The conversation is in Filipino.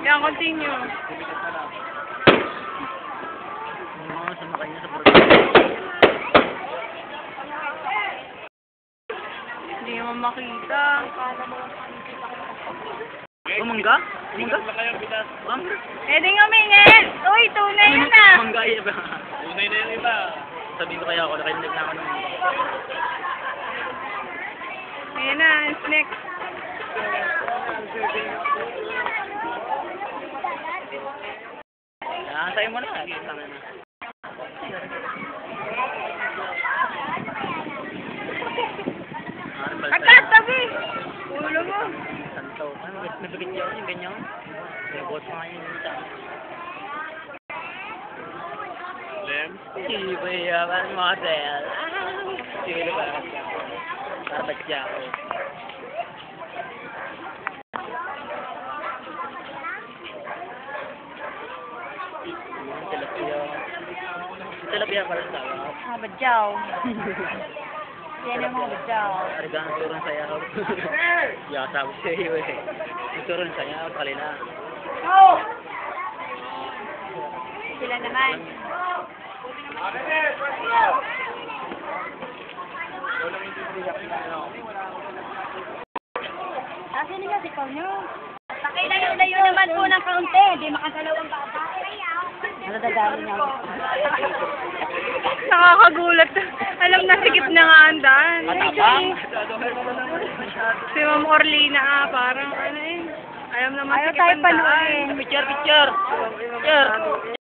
Yan, continue. Sumakay niya sa program. Hindi naman makita. Mangga? Mangga? Mangga? Pwede nga mingin. Uy, tunay yun ah. Mangga iba. Tunay na yung iba. Sabihin ko kaya ako, nakinig na ako ng mangga. Ayan na, next. Sa'yo mo na. Tama na. Atas, tabi. Ulo mo. Santo. Nabigit niya ako yung ganyan. May bot pa nga yun sa akin. Lem? Hindi ba yaman model? Sige na ba? Sarbat siya ako. Tilapia para sa tao. Ah, badyaw. Yan yung mga badyaw. Arigang turun sayaw. Yasab siya iyo eh. Turun sayaw, kalina. Sila naman. Kasi nila si Paulo. Pakilayo-layo naman po ng kaunti. Hindi makasalaw ang bata. Nadadali niya ako. Nakakagulat. Alam na sikip na nga ang daan. Matabang. Si Ma'am Orlina parang ano eh. Alam naman Ayaw sikip tayo ang daan. panuin. Picture, picture. Picture.